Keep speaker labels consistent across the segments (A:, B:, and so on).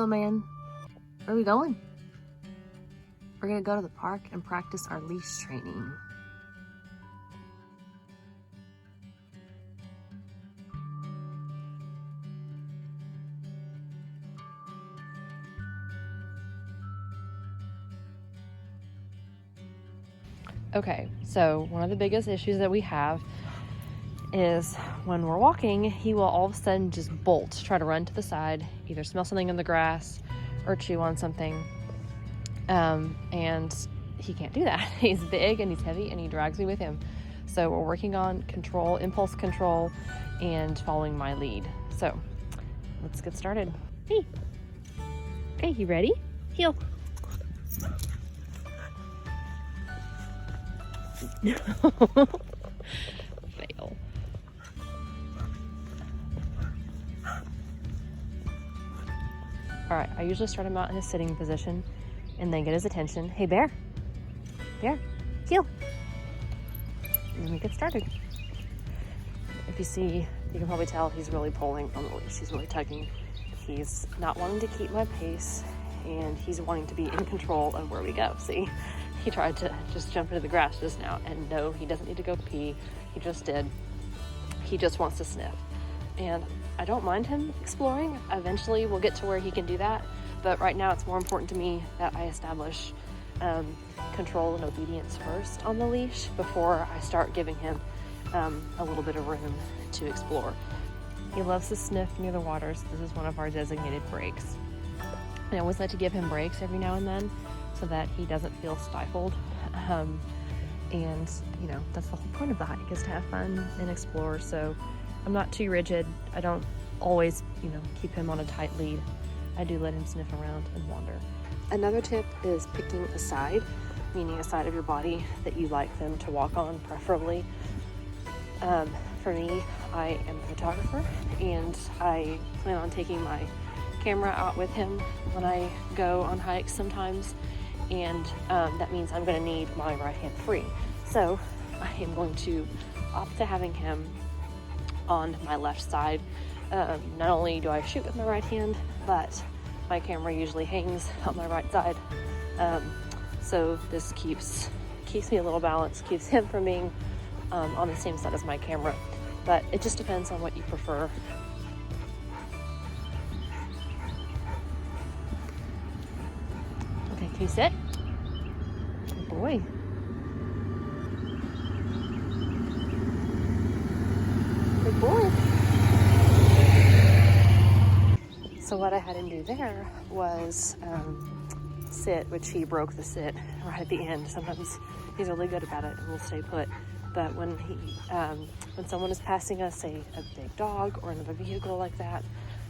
A: little man. Where are we going? We're gonna go to the park and practice our leash training. Okay, so one of the biggest issues that we have is when we're walking, he will all of a sudden just bolt, try to run to the side, either smell something in the grass or chew on something. And he can't do that. He's big and he's heavy and he drags me with him. So we're working on control, impulse control, and following my lead. So let's get started. Hey, hey, you ready? Heel. Fail. All right, I usually start him out in his sitting position and then get his attention. Hey, bear, heel. And then we get started. If you see, you can probably tell he's really pulling on the leash. He's really tugging. He's not wanting to keep my pace and he's wanting to be in control of where we go. See, he tried to just jump into the grass just now, and no, he doesn't need to go pee. He just did. He just wants to sniff. And I don't mind him exploring. Eventually we'll get to where he can do that. But right now it's more important to me that I establish control and obedience first on the leash before I start giving him a little bit of room to explore. He loves to sniff near the water, so this is one of our designated breaks. I always like to give him breaks every now and then so that he doesn't feel stifled. And, you know, that's the whole point of the hike, is to have fun and explore. So I'm not too rigid. I don't always, you know, keep him on a tight lead. I do let him sniff around and wander. Another tip is picking a side, meaning a side of your body that you like them to walk on, preferably. For me, I am a photographer, and I plan on taking my camera out with him when I go on hikes sometimes, and that means I'm going to need my right hand free. So I am going to opt to having him on my left side. Not only do I shoot with my right hand, but my camera usually hangs on my right side. So this keeps me a little balanced, keeps him from being on the same side as my camera. But it just depends on what you prefer. Okay, can you sit? Good boy. Good boy. So what I had him do there was sit, which he broke the sit right at the end. Sometimes he's really good about it and will stay put. But when someone is passing us, say a big dog or another vehicle like that,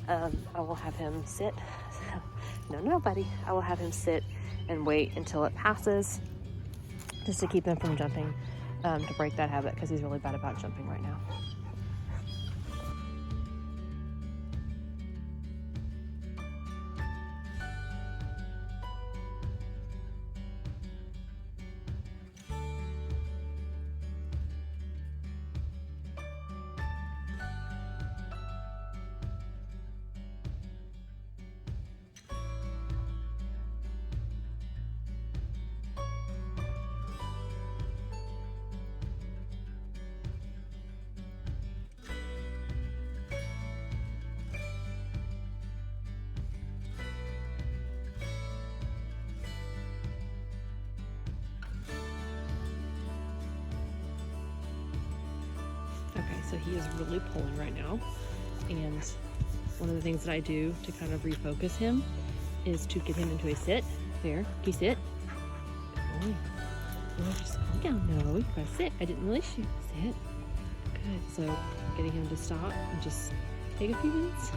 A: I will have him sit. No, buddy. I will have him sit and wait until it passes, just to keep him from jumping, to break that habit, because he's really bad about jumping right now. Okay, so he is really pulling right now, and one of the things that I do to kind of refocus him is to get him into a sit. There, can you sit? Good boy. Oh, just calm down. No, you gotta sit. I didn't release you. Sit. Good. So getting him to stop and just take a few minutes.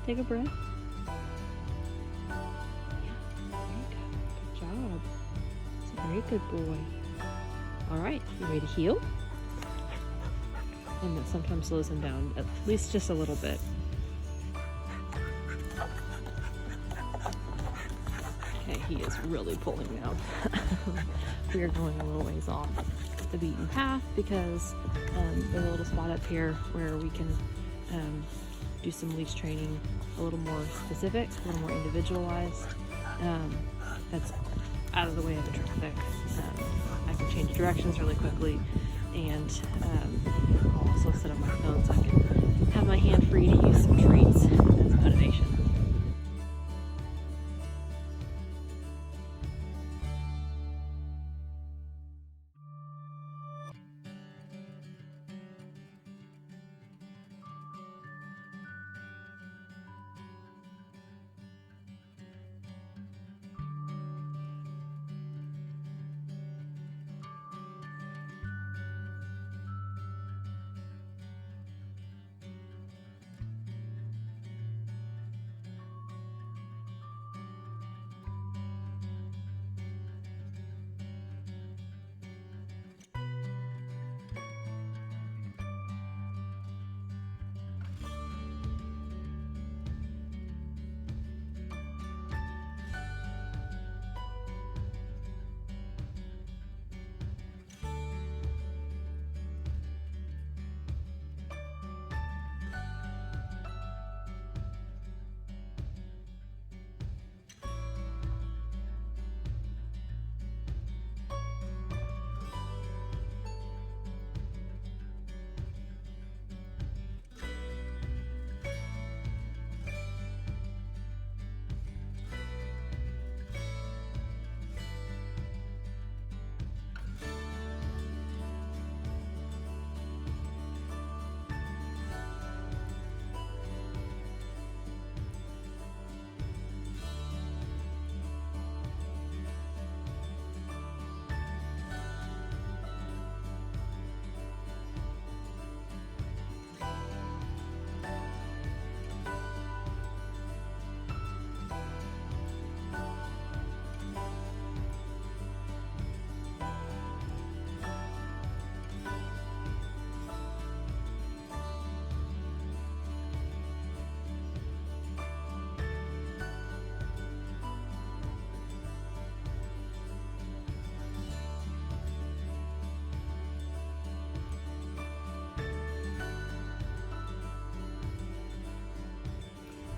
A: Take a breath. Yeah, there you go. Good job. It's a very good boy. All right, you ready to heel? And that sometimes slows him down, at least just a little bit. Okay, he is really pulling now. We are going a little ways off the beaten path because there's a little spot up here where we can do some leash training a little more specific, a little more individualized. That's out of the way of the traffic. I can change directions really quickly, and I'll also set up my phone so I can have my hand free to use some treats as motivation.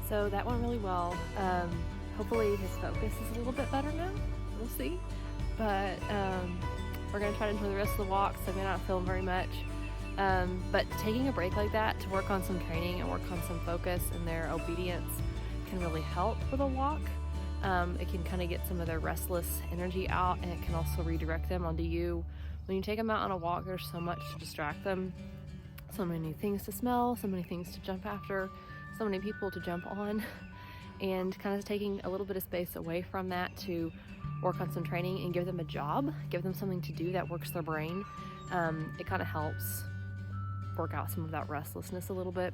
A: So that went really well. Hopefully his focus is a little bit better now. We'll see. But we're gonna try to enjoy the rest of the walk, so I may not film very much. But taking a break like that to work on some training and work on some focus and their obedience can really help with a walk. It can kind of get some of their restless energy out, and it can also redirect them onto you. When you take them out on a walk, there's so much to distract them. So many things to smell, so many things to jump after, so many people to jump on, and kind of taking a little bit of space away from that to work on some training and give them a job, give them something to do that works their brain. It kind of helps work out some of that restlessness a little bit.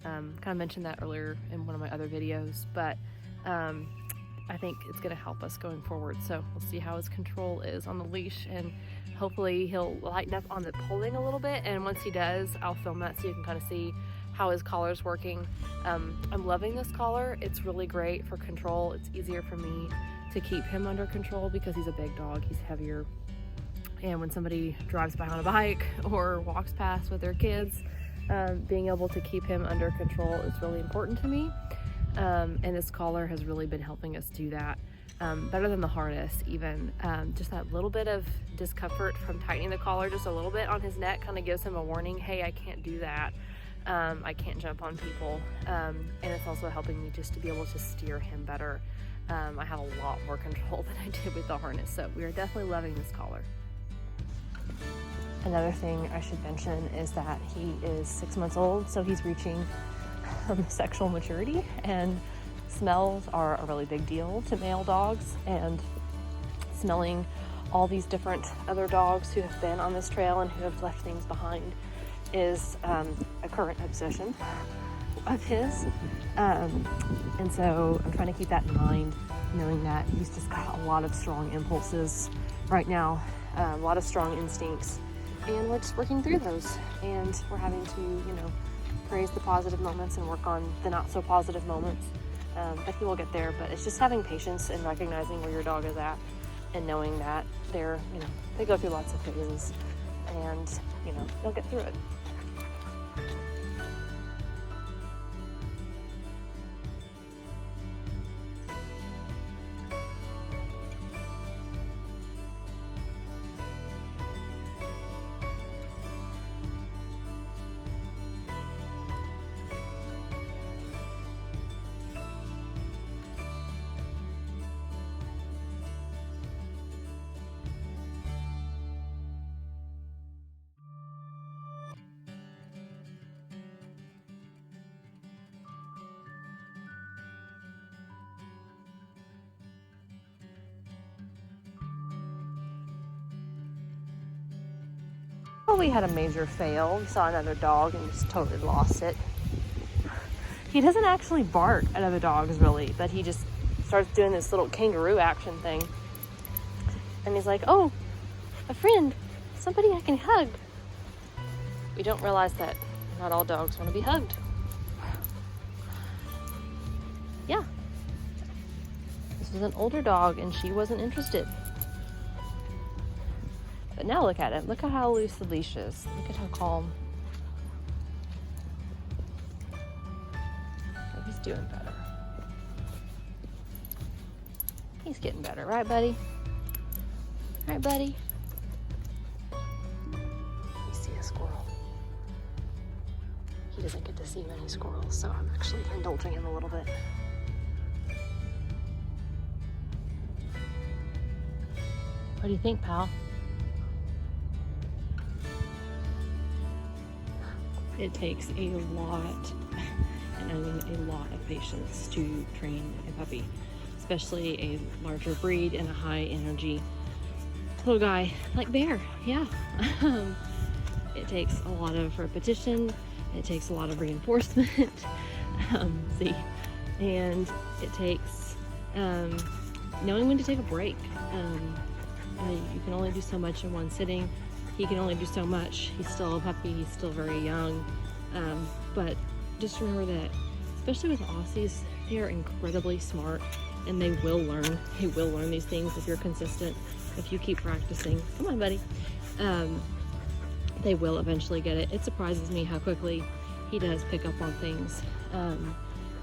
A: Kind of mentioned that earlier in one of my other videos, but I think it's going to help us going forward. So we'll see how his control is on the leash, and hopefully he'll lighten up on the pulling a little bit, and once he does, I'll film that so you can kind of see how his collar's working. I'm loving this collar. It's really great for control. It's easier for me to keep him under control because he's a big dog, he's heavier. And when somebody drives by on a bike or walks past with their kids, being able to keep him under control is really important to me. And this collar has really been helping us do that. Better than the harness even. Just that little bit of discomfort from tightening the collar just a little bit on his neck kind of gives him a warning, hey, I can't do that. I can't jump on people. And it's also helping me just to be able to steer him better. I have a lot more control than I did with the harness, so we are definitely loving this collar. Another thing I should mention is that he is 6 months old, so he's reaching sexual maturity, and smells are a really big deal to male dogs, and smelling all these different other dogs who have been on this trail and who have left things behind is a current obsession of his, and so I'm trying to keep that in mind, knowing that he's just got a lot of strong impulses right now, a lot of strong instincts, and we're just working through those, and we're having to, you know, praise the positive moments and work on the not so positive moments, but he will get there. But it's just having patience and recognizing where your dog is at, and knowing that they're, you know, they go through lots of phases, and, you know, they'll get through it. Oh, we had a major fail. We saw another dog and just totally lost it. He doesn't actually bark at other dogs really, but he just starts doing this little kangaroo action thing. And he's like, oh, a friend, somebody I can hug. We don't realize that not all dogs want to be hugged. Yeah. This was an older dog and she wasn't interested. But now look at him. Look at how loose the leash is. Look at how calm. Oh, he's doing better. He's getting better, right, buddy? Right, buddy? You see a squirrel. He doesn't get to see many squirrels, so I'm actually indulging him a little bit. What do you think, pal?
B: It takes a lot, and I mean a lot of patience to train a puppy, especially a larger breed and a high energy little guy like Bear. Yeah. It takes a lot of repetition. It takes a lot of reinforcement. And it takes knowing when to take a break. You can only do so much in one sitting. He can only do so much. He's still a puppy. He's still very young. But just remember that, especially with Aussies, they are incredibly smart and they will learn. They will learn these things if you're consistent, if you keep practicing. Come on, buddy. They will eventually get it. It surprises me how quickly he does pick up on things.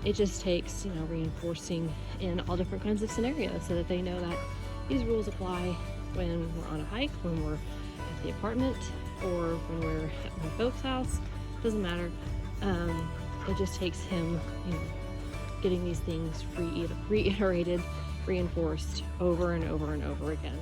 B: It just takes, reinforcing in all different kinds of scenarios so that they know that these rules apply when we're on a hike, when we're at the apartment, or when we're at my folks' house. Doesn't matter. It just takes him, getting these things reiterated, reinforced over and over and over again.